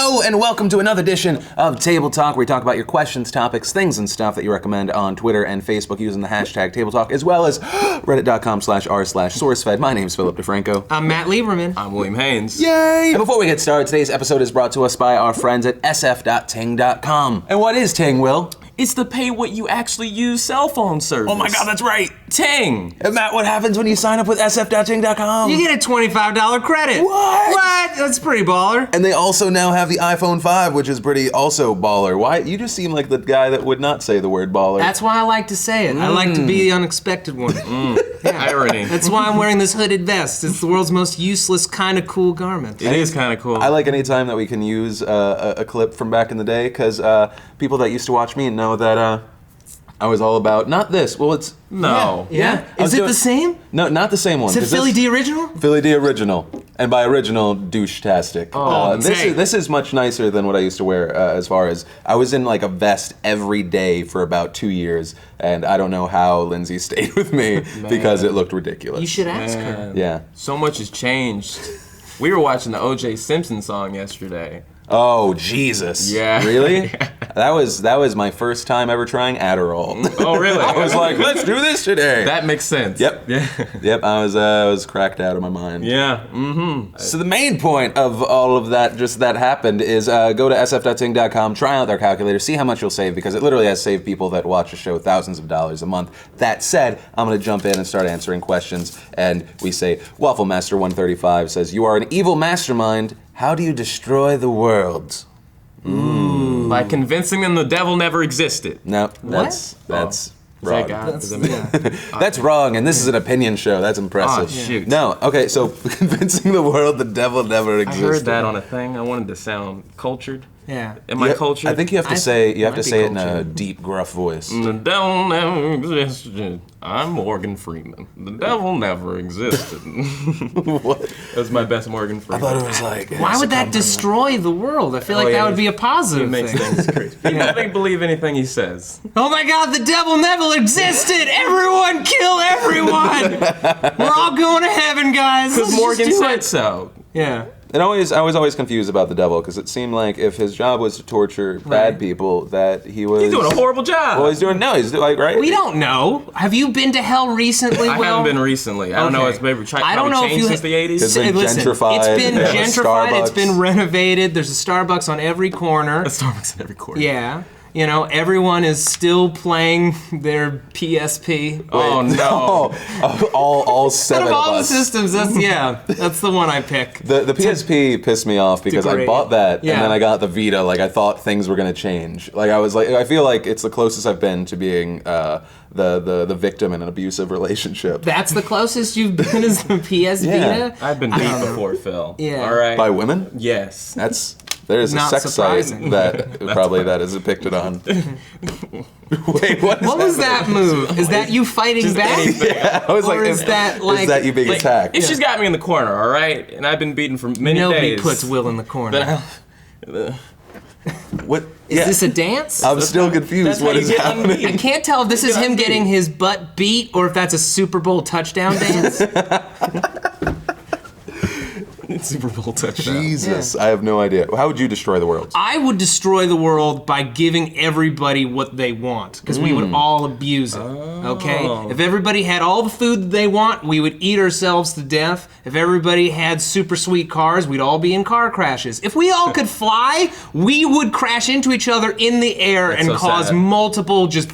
Hello and welcome to another edition of Table Talk, where we talk about your questions, topics, things, and stuff that you recommend on Twitter and Facebook using the hashtag Table Talk, as well as reddit.com/r/SourceFed. My name's Philip DeFranco. I'm Matt Lieberman. I'm William Haynes. Yay! And before we get started, today's episode is brought to us by our friends at sf.ting.com. And what is Ting, Will? It's the pay what you actually use cell phone service. Oh my God, that's right. Ting. And Matt, what happens when you sign up with sf.ting.com? You get a $25 credit. What? That's pretty baller. And they also now have the iPhone 5, which is pretty also baller. Why? You just seem like the guy that would not say the word baller. That's why I like to say it. I like to be the unexpected one. Irony. That's why I'm wearing this hooded vest. It's the world's most useless, kind of cool garment. It is kind of cool. I like any time that we can use a clip from back in the day, because people that used to watch me know that I was all about, not this, well it's... No. Yeah? Is it the same? No, not the same one. Is it Philly D original? Philly D original. And by original, douche-tastic. Oh, this is much nicer than what I used to wear, as far as... I was in like a vest every day for about 2 years, and I don't know how Lindsay stayed with me because it looked ridiculous. You should ask her. Yeah. So much has changed. We were watching the O.J. Simpson song yesterday. Oh, Jesus. Yeah. Really? That was my first time ever trying Adderall. Oh, really? I was like, let's do this today. That makes sense. Yep. Yeah. Yep, I was cracked out of my mind. Yeah. Mm-hmm. So the main point of all of that, just that happened, is go to sf.ting.com, try out their calculator, see how much you'll save, because it literally has saved people that watch a show thousands of dollars a month. That said, I'm going to jump in and start answering questions, and we say, Waffle Master 135 says, you are an evil mastermind. How do you destroy the world? By convincing them the devil never existed. No, that's wrong. That's wrong, and this is an opinion show. That's impressive. Oh, shoot. No, okay, so convincing the world the devil never I existed. heard that on a thing. I wanted to sound cultured. Yeah. Am I cultured? I think you have to say it in a cultured. deep, gruff voice. The devil never existed. I'm Morgan Freeman. The devil never existed. What? That was my best Morgan I Freeman. thought it was like... Why would that destroy the world? I feel like that would be a positive It makes thing. things crazy. People don't believe anything he says. Oh my God, the devil never existed! Everyone kill everyone! We're all going to heaven, guys. Because Let's Morgan just do said it. so. Yeah. I was always confused about the devil, because it seemed like if his job was to torture bad people, that he was... He's doing a horrible job. Well, he's like, right? We don't know. Have you been to hell recently, I Will? haven't been recently. I don't know. It's maybe I don't know if changed you since the 80s. It's been gentrified. It's been Yeah. gentrified. It's Starbucks. been renovated. There's a Starbucks on every corner. A Starbucks in every corner. Yeah. You know, everyone is still playing their PSP. Oh no. all seven Out of all the us. systems, that's the one I pick. The PSP pissed me off because I degrade. bought that Yeah. and then I got the Vita. Like I thought things were gonna change. Like I feel like it's the closest I've been to being the victim in an abusive relationship. That's the closest you've been as the PS Yeah. Vita? I've been beat before, Phil. Yeah. All right. By women? Yes. There's a Not sex surprising. site that is depicted on. Wait, What was that move? Is that you fighting Just back? anything. Yeah, I was Or like, is that like... is that you being attacked? If she's got me in the corner, all right, and I've been beaten for many Nobody days. puts Will in the corner. What? Is this a dance? I'm still confused. That's What how is you get happening? unbeaten. I can't tell if this is him getting his butt beat or if that's a Super Bowl touchdown dance. Super Bowl touchdown. Jesus, I have no idea. How would you destroy the world? I would destroy the world by giving everybody what they want, because we would all abuse it, okay? If everybody had all the food that they want, we would eat ourselves to death. If everybody had super sweet cars, we'd all be in car crashes. If we all could fly, we would crash into each other in the air and so cause sad. multiple just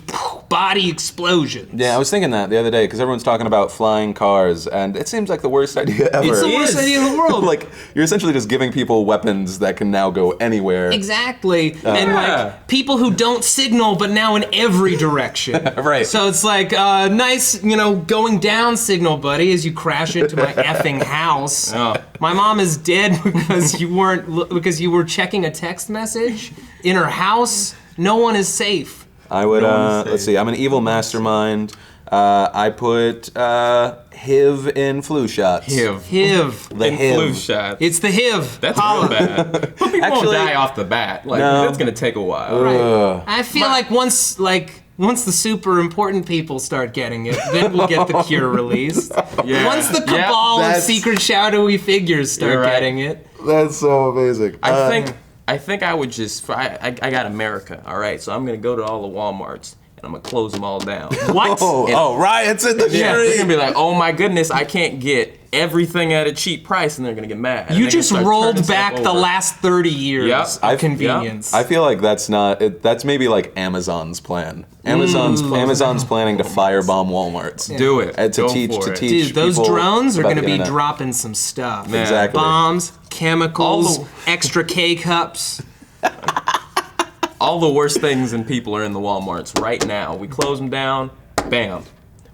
body explosions. Yeah, I was thinking that the other day because everyone's talking about flying cars, and it seems like the worst idea ever. It's the worst idea in the world. Like, you're essentially just giving people weapons that can now go anywhere. Exactly. And like people who don't signal but now in every direction. Right. So it's like nice, going down signal, buddy, as you crash into my effing house. Oh. My mom is dead because you were checking a text message in her house. No one is safe. I would, let's see, I'm an evil mastermind. I put HIV in flu shots. HIV. The And HIV. flu shot. It's the HIV. That's Holla. real bad. But people Actually- won't die off the bat. Like, No. that's gonna take a while. Right. I feel like once the super important people start getting it, then we'll get the cure released. Yeah. Once the cabal of That's- secret shadowy figures start You're right. getting it. That's so amazing. I I think I would just. I got America. All right, so I'm gonna go to all the WalMarts. And I'm gonna close them all down. What? Oh, riots in the Yeah, they're street. gonna be like, oh my goodness, I can't get everything at a cheap price, and they're gonna get mad. And You they're just gonna start rolled turning back stuff the over. last 30 years Yep. of convenience. I feel like that's not. That's maybe like Amazon's plan. Amazon's planning to firebomb WalMarts. Do it. And to Go teach for to it. teach. Dude, those people drones are about going to the be internet. dropping some stuff. Man. Exactly. Bombs, chemicals, All extra K-cups. All the worst things and people are in the WalMarts right now. We close them down, bam.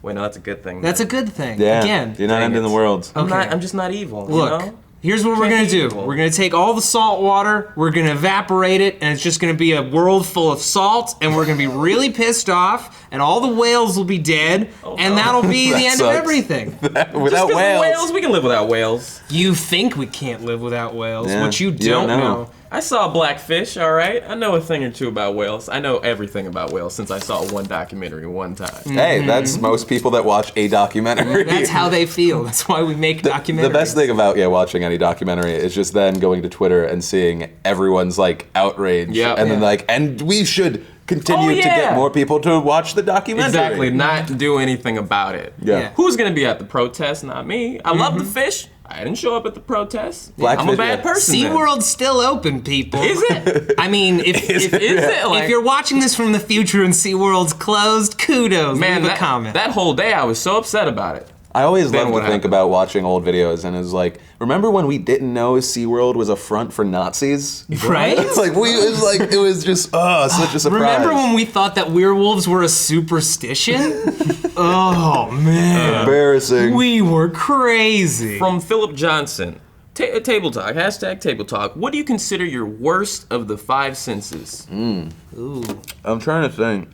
Wait, no, that's a good thing. That's a good thing. Yeah. Again, You're not Dang ending it. the world. I'm Okay. I'm just not evil. look, You know? here's what we're Can't going be to do. evil. We're going to take all the salt water, we're going to evaporate it, and it's just going to be a world full of salt, and we're going to be really pissed off, and all the whales will be dead, and that'll be That the end sucks. of everything. Without Just 'cause of whales. whales, we can live without whales. You think we can't live without whales, Yeah, what you you don't don't know. know. I saw blackfish, all right? I know a thing or two about whales. I know everything about whales since I saw one documentary one time. Hey, that's most people that watch a documentary. That's how they feel. That's why we make documentaries. The best thing about watching any documentary is just then going to Twitter and seeing everyone's like outrage, Yep. and then Yeah. like, and we should continue Oh, to yeah. get more people to watch the documentary. Exactly, not do anything about it. Yeah. Yeah. Who's gonna be at the protest? Not me. I love the fish. I didn't show up at the protest. I'm a Blackfish, bad yeah. person. then. SeaWorld's still open, people. Is it? I mean, if Is it? Like, if you're watching this from the future and SeaWorld's closed, kudos. man, leave a that, comment. that whole day I was so upset about it. I always Then love what to think happened? about watching old videos, and it's like, remember when we didn't know SeaWorld was a front for Nazis? Right? It's like it was just such a surprise. Remember when we thought that werewolves were a superstition? Oh man, Embarrassing. we were crazy. From Philip Johnson. Table talk. Hashtag table talk. What do you consider your worst of the five senses? Ooh. I'm trying to think.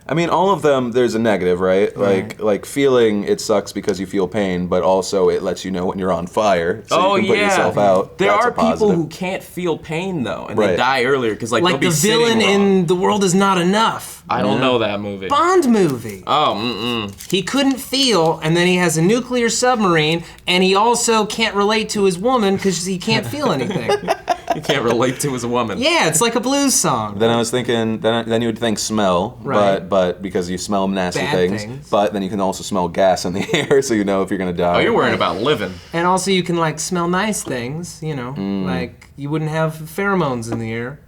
I mean, all of them, there's a negative, right? Like feeling it sucks because you feel pain, but also it lets you know when you're on fire, so you can put yourself out. There That's are a people positive. who can't feel pain though, and Right. they die earlier because like they'll Like be the sitting villain wrong. in The World Is Not Enough. I don't know that movie. Bond movie. Oh, He couldn't feel, and then he has a nuclear submarine, and he also can't relate to his woman because he can't feel anything. you can't relate to as a woman. Yeah, it's like a blues song. Then I was thinking, then you would think smell, Right. but because you smell nasty Bad things, things. but then you can also smell gas in the air, so you know if you're gonna die. Oh, you're worrying about living. And also you can like smell nice things, you know, like you wouldn't have pheromones in the air.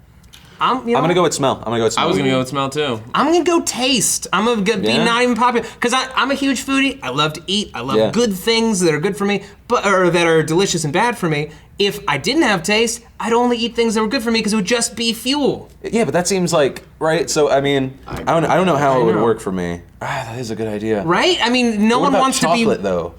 I'm gonna go with smell. I was gonna go with smell too. I'm gonna go taste. I'm gonna be Yeah? not even popular because I'm a huge foodie. I love to eat. I love Yeah. good things that are good for me, or that are delicious and bad for me. If I didn't have taste, I'd only eat things that were good for me because it would just be fuel. Yeah, but that seems like right. So I mean, I don't know how it would work for me. That is a good idea. Right? I mean, no What one about wants chocolate to be. though?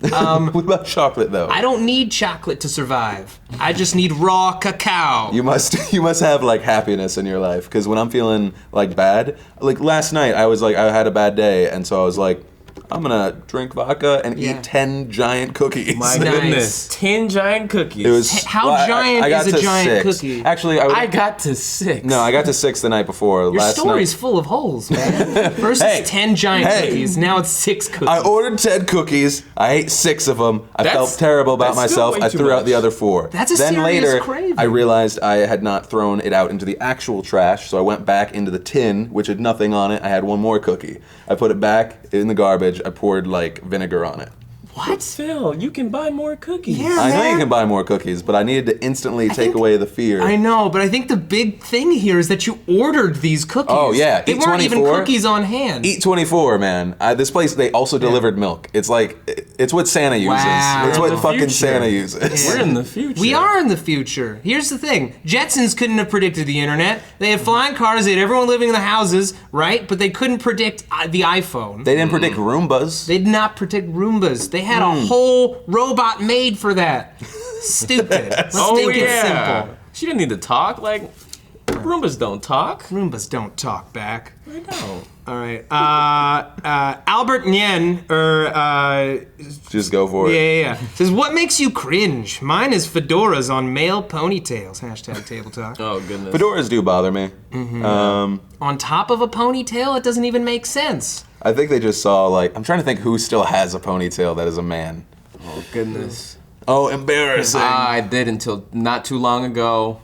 What about chocolate though? I don't need chocolate to survive. I just need raw cacao. You must have like happiness in your life, because when I'm feeling like bad, like last night I was like I had a bad day, and so I was like, I'm gonna drink vodka and Yeah. eat 10 giant cookies. My Nice. goodness, 10 giant cookies. It was How well, giant I got is a to giant 6. cookie? Actually, I got to 6. no, I got to 6 the night before. Your last story's night. full of holes, man. First Hey, it's 10 giant hey. cookies, now it's 6 cookies. I ordered 10 cookies. I ate 6 of them. I That's- felt terrible about that's still myself. way I too threw out much. the other 4. That's a then serious later, craving. I realized I had not thrown it out into the actual trash, so I went back into the tin, which had nothing on it. I had 1 more cookie. I put it back in the garbage. I poured like vinegar on it. What? Phil, you can buy more cookies. Yeah, I know man. you can buy more cookies, but I needed to instantly take think- away the fear. I know, but I think the big thing here is that you ordered these cookies. Oh, yeah, They eat weren't even 24. cookies on hand. Eat 24, man. This place, they also delivered milk. It's like, it's what Santa uses. Wow. It's We're in what the fucking future. Santa uses. We're in the future. We are in the future. Here's the thing. Jetsons couldn't have predicted the internet. They had flying cars, they had everyone living in the houses, right? But they couldn't predict the iPhone. They didn't predict Roombas. They did not predict Roombas. They had a whole robot made for that. Stupid. Let's Oh make it yeah. simple. She didn't need to talk. Like Roombas don't talk. Roombas don't talk back. I know. All right. Albert Nyen, Just go for it. yeah. Says, what makes you cringe? Mine is fedoras on male ponytails. Hashtag table talk. Oh goodness. Fedoras do bother me. On top of a ponytail? It doesn't even make sense. I think they just saw, like, I'm trying to think who still has a ponytail that is a man. Oh goodness. Oh, embarrassing. I did until not too long ago.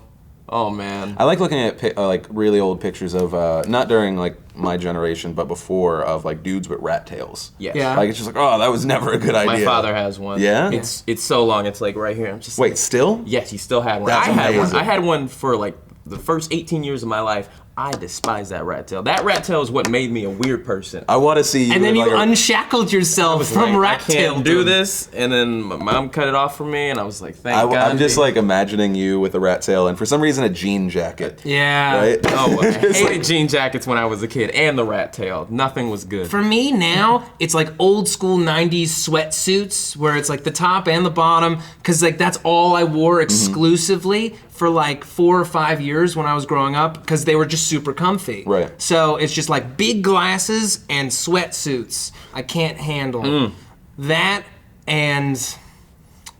Oh man. I like looking at like really old pictures of not during like my generation, but before, of like dudes with rat tails. Yes. Yeah. Like it's just like, oh, that was never a good idea. My father has one. Yeah? It's so long. It's like right here. I'm just Wait, still? Yes, he still had one. That's I had one. amazing. I had one for like the first 18 years of my life. I despise that rat tail. That rat tail is what made me a weird person. I want to see you. And then with, you like, unshackled yourself from Like, rat I tail. can't do this, and then my mom cut it off for me, and I was like, thank God. I'm just like imagining you with a rat tail, and for some reason a jean jacket. Yeah. Right? Oh, I It's hated like- jean jackets when I was a kid, and the rat tail. Nothing was good. For me now, it's like old school 90s sweatsuits where it's like the top and the bottom, because like that's all I wore exclusively for like 4 or 5 years when I was growing up, because they were just super comfy. Right. So it's just like big glasses and sweatsuits. I can't handle that, and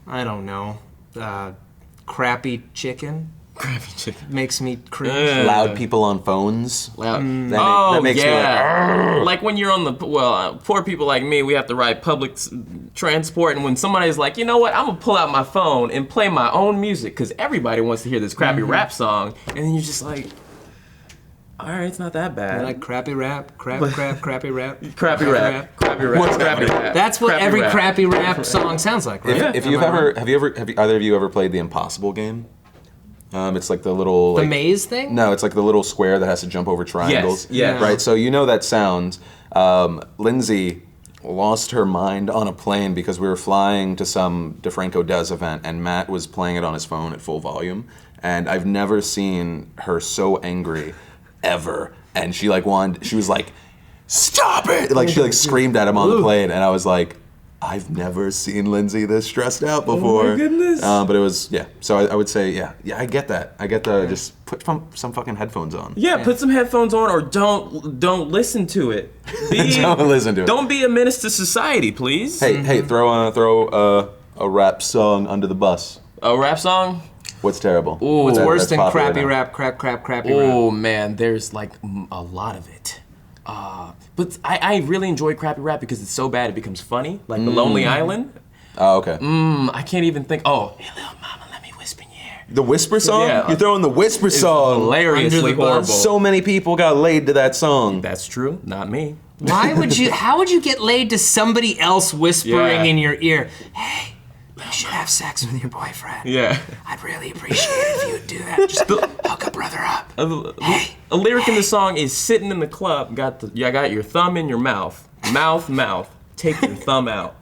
I don't know, crappy chicken Crappy chicken. makes me cringe. Loud people on phones. Loud. That makes me like when you're on the poor people like me, we have to ride public transport, and when somebody's like, you know what, I'm gonna pull out my phone and play my own music because everybody wants to hear this crappy rap song, and then you're just like, all right, it's not that bad. I like crappy rap, crappy rap. crappy rap, crappy rap, crappy rap. That's what Crappy every rap. crappy rap song sounds like, right? If you've ever, have either of you ever played the Impossible game? It's like the little The like, maze thing? No, it's like the little square that has to jump over triangles. yes. Right. So you know that sound. Lindsay lost her mind on a plane because we were flying to some DeFranco Does event, and Matt was playing it on his phone at full volume, and I've never seen her so angry ever. And she was like, stop it! Like she like screamed at him on the plane, and I was like, I've never seen Lindsay this stressed out before. Oh my goodness. But it was, yeah. So I would say, yeah, I get that. I get the, just put some fucking headphones on. Yeah, put some headphones on, or don't listen to it. Don't listen to it. Don't be a menace to society, please. Hey, throw a rap song under the bus. A rap song? What's terrible? Ooh. What's worse that's than popular crappy now. rap, crappy rap? Oh man, there's like a lot of it. But I really enjoy crappy rap because it's so bad it becomes funny. Like The Lonely Island. Oh, okay. I can't even think. Oh, hey little mama, let me whisper in your ear. The whisper song? Yeah. You're throwing the whisper song. Hilariously Under the bus. horrible. So many people got laid to that song. That's true. Not me. How would you get laid to somebody else whispering Yeah. in your ear, hey, you should have sex with your boyfriend. Yeah. I'd really appreciate it if you would do that. Just hook a brother up. A lyric in the song is sitting in the club. Got your thumb in your mouth. Mouth. Take your thumb out.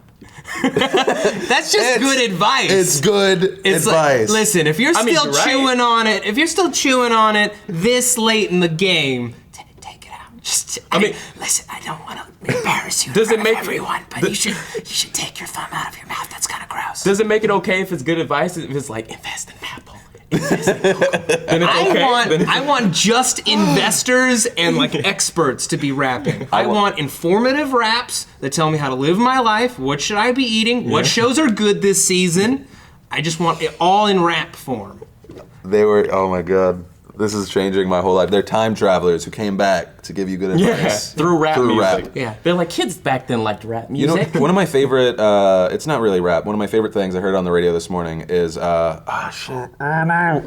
That's just good advice. It's good It's advice. like, listen, if you're I mean, still you're right. chewing on it this late in the game, take it out. Listen, I don't want to embarrass you in Does it front make- of everyone, but you should take your thumb out of your mouth. That's kind of gross. Does it make it okay if it's good advice? If it's like invest in Apple, invest in Google, then it's okay. I want just investors and like experts to be rapping. I want informative raps that tell me how to live my life. What should I be eating? What shows are good this season? I just want it all in rap form. They were, oh my God. This is changing my whole life. They're time travelers who came back to give you good advice. through rap music. Yeah. They're like kids back then liked rap You know, music. one of my favorite, it's not really rap, one of my favorite things I heard on the radio this morning is, it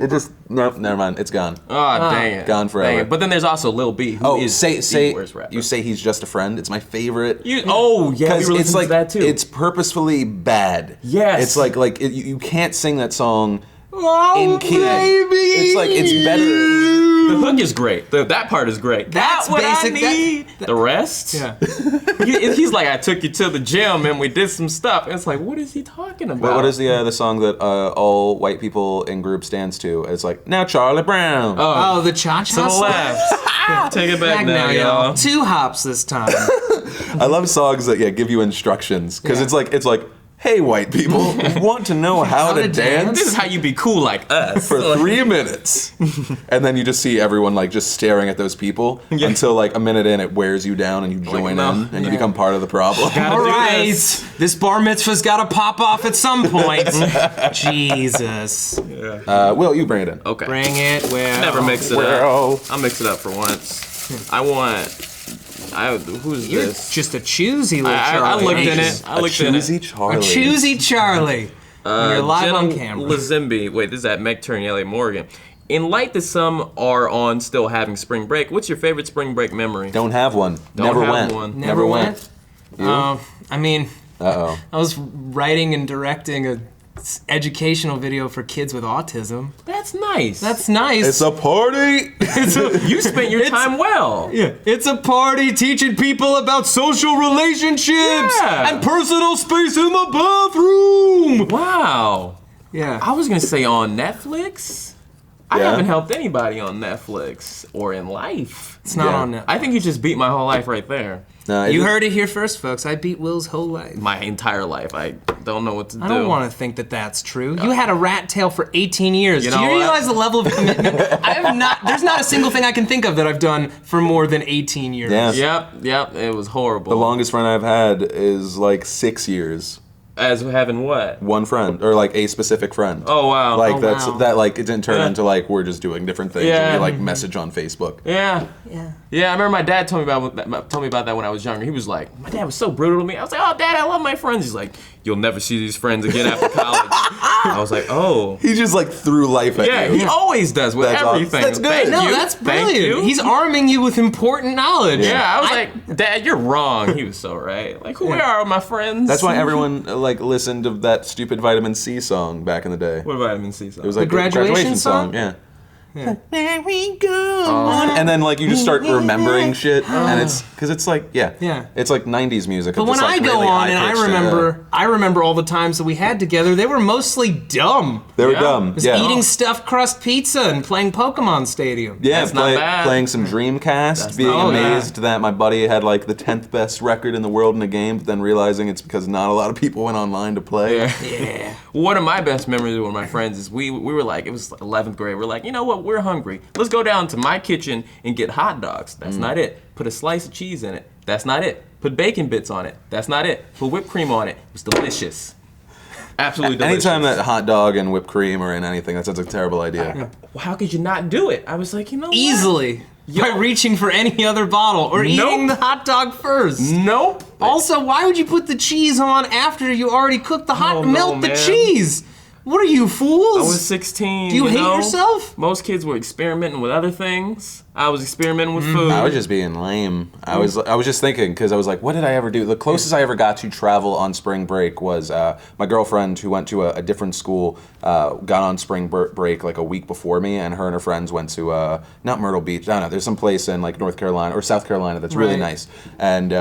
just, nope, never mind, it's gone. Oh, dang it. Gone forever. Dang it. But then there's also Lil B, who is the worst rapper. you say he's just a friend. It's my favorite. Yeah, we Because were it's listening like, to that too. it's purposefully bad. Yes. It's like you can't sing that song Oh, in key. It's like, it's better. The hook is great. That part is great. That's what basic- I need. The rest? Yeah. He's like, I took you to the gym and we did some stuff. And it's like, what is he talking about? What is the song that all white people in groups dance to? It's like, now Charlie Brown. Oh, the cha-cha To the song? left. Take it back now, y'all. 2 hops this time. I love songs that give you instructions because Yeah. it's like, hey, white people, you want to know how to dance? This is how you be cool like us. For 3 minutes, and then you just see everyone just staring at those people until a minute in it wears you down and you join no. in and you become part of the problem. All do right, this. this bar mitzvah's got to pop off at some point. Jesus. Will, you bring it in. Okay. Bring it, Will. Never mix it Well. up. I'll mix it up for once. Who's You're this? just a choosy little I Charlie. looked in Jeez. it. I looked in Choosy it. Charlie. A choosy Charlie. When you're live Jenna on camera. Lazimbi. Wait, this is at Meg Turn, LA Morgan. In light that some are on still having spring break, what's your favorite spring break memory? Don't have one. Don't Never have went. one. Never went. You? I mean, Uh-oh. I was writing and directing a educational video for kids with autism. That's nice. That's nice. It's a party! You spent your time well. Yeah, it's a party teaching people about social relationships Yeah. and personal space in the bathroom. Wow. Yeah. I was gonna say on Netflix. I Yeah. haven't helped anybody on Netflix or in life. It's not Yeah. on Netflix. I think you just beat my whole life right there. No, You heard it here first, folks. I beat Will's whole life. My entire life. I don't know what to do. I don't want to think that that's true. You had a rat tail for 18 years. You Do know you what? realize the level of commitment? I have not. There's not a single thing I can think of that I've done for more than 18 years. Yeah. Yep. It was horrible. The longest friend I've had is like 6 years. As having what? One friend, or like a specific friend. Oh wow. Like Oh, that's wow. that like it didn't turn Yeah. into like we're just doing different things. Yeah. And we like message on Facebook. Yeah. Yeah. Yeah, I remember my dad told me about that when I was younger. He was like, my dad was so brutal to me. I was like, oh, Dad, I love my friends. He's like, you'll never see these friends again after college. I was like, oh. He just like threw life at Yeah, you. he always does with That's awesome. everything. That's good. Thank No, you. that's Thank brilliant. you. He's arming you with important knowledge. Yeah, I was like, Dad, you're wrong. He was so right. Like, who are my friends? That's why everyone like listened to that stupid Vitamin C song back in the day. What vitamin C song? It was like The graduation song? Yeah. There we go. And then like you just start remembering shit, and it's because it's like Yeah. it's like '90s music. But when I go on and I remember all the times that we had together, they were mostly dumb. they were Yeah. dumb. Just Yeah, eating stuffed crust pizza and playing Pokemon Stadium. yeah, That's not bad. playing some Dreamcast, being not bad. amazed that my buddy had like the 10th best record in the world in a game, but then realizing it's because not a lot of people went online to play. Yeah. Yeah. One of my best memories with my friends is we were like, it was 11th grade. We're like, you know what? We're hungry. Let's go down to my kitchen and get hot dogs. That's not it. Put a slice of cheese in it. That's not it. Put bacon bits on it. That's not it. Put whipped cream on it. It was delicious. Absolutely delicious. Anytime that hot dog and whipped cream are in anything, that sounds like a terrible idea. Well, how could you not do it? I was like, you know what? Easily. By reaching for any other bottle or eating the hot dog first. Nope. Also, why would you put the cheese on after you already cooked the hot? don't know, Melt the man. cheese. What are you, fools? I was 16. Do you hate know? yourself? Most kids were experimenting with other things. I was experimenting with food. I was just being lame. I was just thinking because I was like, what did I ever do? The closest I ever got to travel on spring break was my girlfriend who went to a different school got on spring break like a week before me, and her friends went to not Myrtle Beach. I don't know. There's some place in like North Carolina or South Carolina that's really Right. nice, and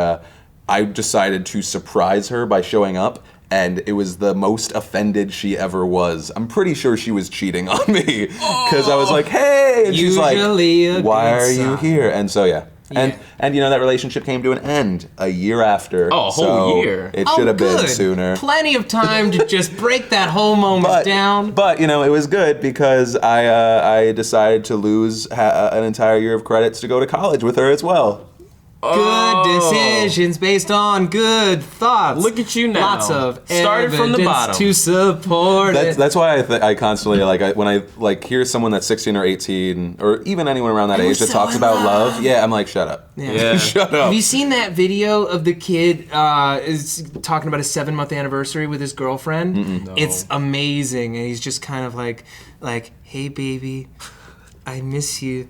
I decided to surprise her by showing up. And it was the most offended she ever was. I'm pretty sure she was cheating on me because I was like, "Hey," and she's Usually a like, "Why good are you sign. here?" And so yeah. Yeah. And you know that relationship came to an end a year after. Oh, a whole so year. It should have been sooner. Plenty of time to just break that whole moment down. But you know it was good because I decided to lose an entire year of credits to go to college with her as well. Good decisions based on good thoughts. Look at you now. Lots of Started from the evidence bottom. to support it. That's why I constantly when I like hear someone that's 16 or 18 or even anyone around that age that so talks in about love. love. Yeah, I'm like, shut up. Yeah. Shut up. Have you seen that video of the kid is talking about his 7-month anniversary with his girlfriend? No. It's amazing, and he's just kind of like, hey baby, I miss you.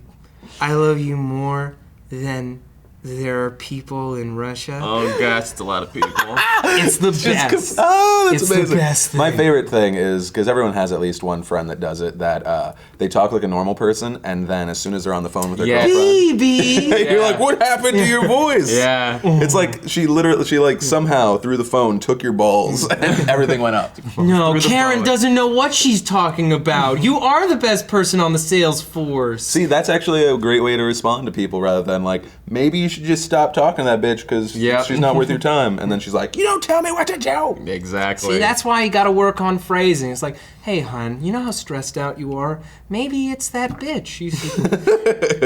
I love you more than there are people in Russia. Oh gosh, it's a lot of people. It's the best. Oh, that's It's the amazing. best thing. My favorite thing is because everyone has at least one friend that does it. That they talk like a normal person, and then as soon as they're on the phone with their Yeah. girlfriend, Baby. you're like, "What happened to your voice?" Yeah. It's like she like somehow through the phone took your balls and everything went up. No, Through the Karen phone. doesn't know what she's talking about. You are the best person on the sales force. See, that's actually a great way to respond to people rather than like, maybe you should just stop talking to that bitch because Yeah. she's not worth your time. And then she's like, you don't tell me what to do. Exactly. See, that's why you gotta work on phrasing. It's like, hey, hun, you know how stressed out you are? Maybe it's that bitch.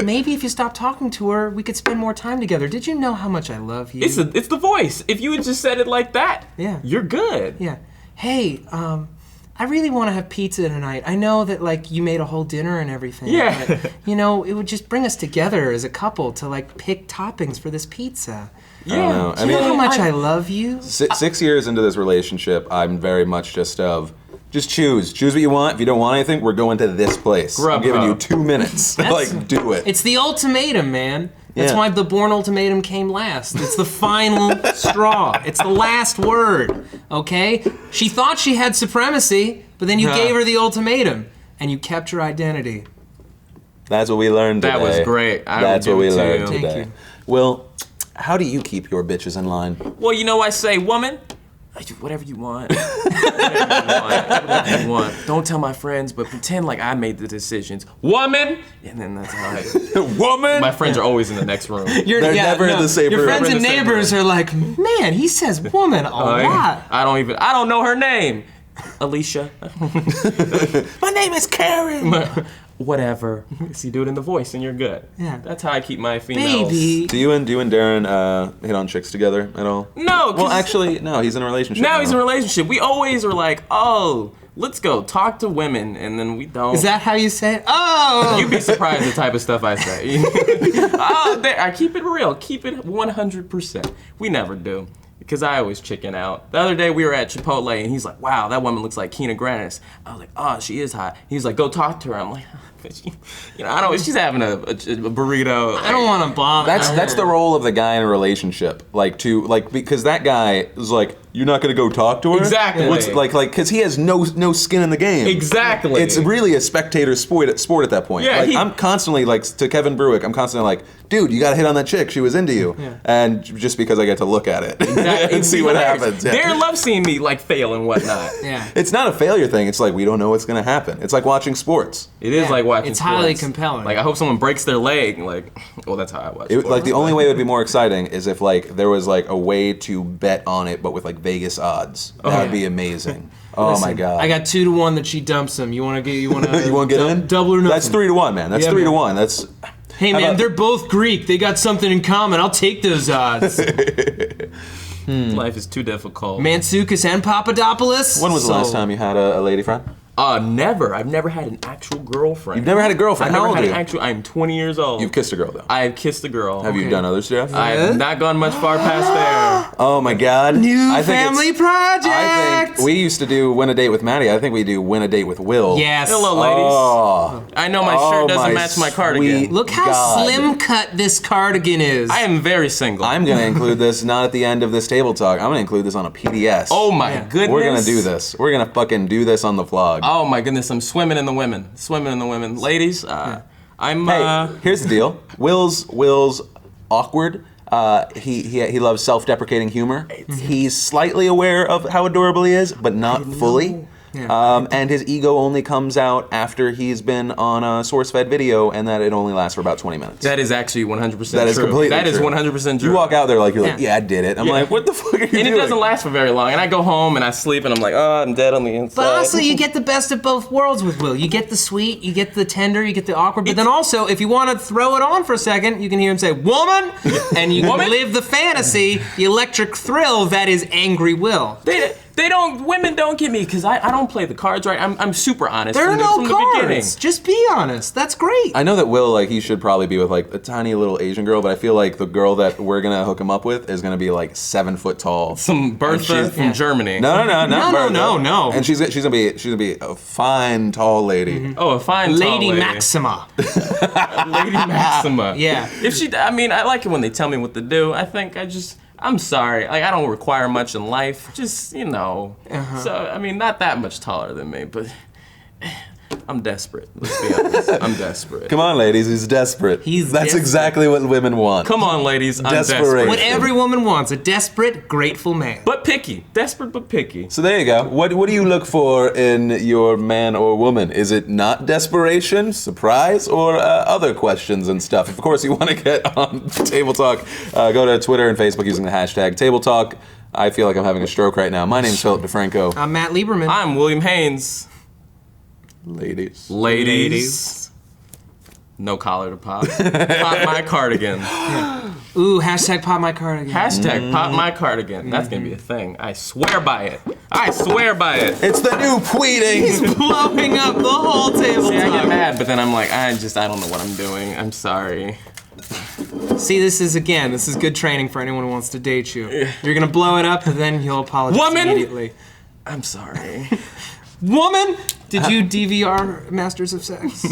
Maybe if you stop talking to her, we could spend more time together. Did you know how much I love you? It's the voice. If you had just said it like that, Yeah. you're good. Yeah. Hey, I really want to have pizza tonight. I know that, like, you made a whole dinner and everything. Yeah. But, you know, it would just bring us together as a couple to, like, pick toppings for this pizza. I don't know. Do you know how much I love you? 6 years into this relationship, I'm very much just of, Just choose. Choose what you want. If you don't want anything, we're going to this place. I'm giving you 2 minutes. Like, do it. It's the ultimatum, man. That's Yeah. why the Bourne ultimatum came last. It's the final straw. It's the last word, okay? She thought she had supremacy, but then you gave her the ultimatum, and you kept your identity. That's what we learned today. That was great. That's what we learned Thank today. you. Will, how do you keep your bitches in line? Well, you know, I say, woman, whatever you want. Whatever you want. Don't tell my friends, but pretend like I made the decisions. Woman! And then that's how Woman! my friends are always in the next room. They're never in the same Your room. friends Never and in the same neighbors are like, man, he says woman a lot. I don't know her name. Alicia. My name is Karen! Whatever. So you do it in the voice and you're good. Yeah. That's how I keep my females. Baby. Do you and Darren hit on chicks together at all? No, 'cause Well, actually, no, he's in a relationship. now he's in a relationship. We always are like, oh, let's go talk to women, and then we don't. Is that how you say it? Oh! You'd be surprised the type of stuff I say. I keep it real. Keep it 100%. We never do. Because I always chicken out. The other day we were at Chipotle and he's like, wow, that woman looks like Keena Grannis. I was like, oh, she is hot. He's like, go talk to her. I'm like, I don't. She's having a burrito. I don't want to bomb. That's the role of the guy in a relationship, because that guy is like, you're not gonna go talk to her. Exactly. What's because he has no skin in the game. Exactly. It's really a spectator sport at that point. Yeah, I'm constantly to Kevin Bruick. I'm constantly like, dude, you gotta hit on that chick. She was into you, and just because I get to look at it and see what happens. Yeah. Darren loves seeing me fail and whatnot. Yeah. It's not a failure thing. It's like we don't know what's gonna happen. It's like watching sports. It is like watching. It's highly sports. compelling. Like I hope someone breaks their leg. Well, that's how I watch. Like the only way it would be more exciting is if there was a way to bet on it, but with Vegas odds. That would be amazing. Oh my god! I got 2-1 that she dumps him. You want to get? You want to? You want to get in? Double or nothing? That's 3-1, man. That's Yeah, 3-1. That's. Hey How man, about- they're both Greek. They got something in common. I'll take those odds. Life is too difficult. Mansoukas and Papadopoulos. When was the last time you had a lady friend? Never. I've never had an actual girlfriend. You've never had a girlfriend. I've How never old had are an you? actual. I'm 20 years old. You've kissed a girl though. I have kissed a girl. Have you done other stuff? I have not gone much far past there. Oh my god! New I think family it's- project. I think we used to do Win a Date with Maddie. I think we do Win a Date with Will. Yes. Hello, ladies. Oh. I know my Oh, shirt doesn't my match my cardigan. sweet Look how God. slim cut this cardigan is. I am very single. I'm gonna include this not at the end of this table talk. I'm gonna include this on a PDS. Oh my Yeah. goodness. We're gonna do this. We're gonna fucking do this on the vlog. Oh my goodness, I'm swimming in the women. Swimming in the women. Ladies, I'm Hey, here's the deal. Will's awkward. He loves self-deprecating humor. He's slightly aware of how adorable he is, but not fully. And his ego only comes out after he's been on a SourceFed video, and that it only lasts for about 20 minutes. That is actually 100% That true. is completely That is true. 100% true. You walk out there you're like, Yeah. yeah, I did it. I'm Yeah. like, what the fuck are you doing? And it doesn't last for very long. And I go home and I sleep and I'm like, oh, I'm dead on the inside. But also, you get the best of both worlds with Will. You get the sweet, you get the tender, you get the awkward. But then also, if you want to throw it on for a second, you can hear him say, "Woman," and you can live the fantasy, the electric thrill that is angry Will. Women don't get me because I don't play the cards right. I'm super honest There are from, no from the beginning. cards. Just be honest. That's great. I know that Will, he should probably be with a tiny little Asian girl, but I feel like the girl that we're gonna hook him up with is gonna be 7 foot tall. Some Bertha from Germany. No, not No, Bertha. no. And she's gonna be a fine tall lady. Oh, a fine tall Lady Maxima. Lady Maxima. Yeah. I like it when they tell me what to do. I'm sorry. I don't require much in life. Just, So, not that much taller than me, but I'm desperate. Let's be honest. I'm desperate. Come on, ladies, he's desperate. He's That's desperate. exactly what women want. Come on, ladies. I'm Desperation. desperate. What every woman wants, a desperate, grateful man. But picky. Desperate but picky. So there you go. What do you look for in your man or woman? Is it not desperation, surprise, or other questions and stuff? Of course, you want to get on Table Talk, go to Twitter and Facebook using the hashtag Table Talk. I feel like I'm having a stroke right now. My name's Philip DeFranco. I'm Matt Lieberman. I'm William Haynes. Ladies. No collar to pop. Pop my cardigan. Ooh, hashtag pop my cardigan. Hashtag pop my cardigan. That's going to be a thing. I swear by it. I swear by it. It's the new tweeting. Blowing up the whole table. See, I get mad, but then I'm like, I don't know what I'm doing. I'm sorry. See, this is good training for anyone who wants to date you. You're gonna blow it up, and then you'll apologize Woman! immediately. I'm sorry. Woman, did you DVR Masters of Sex?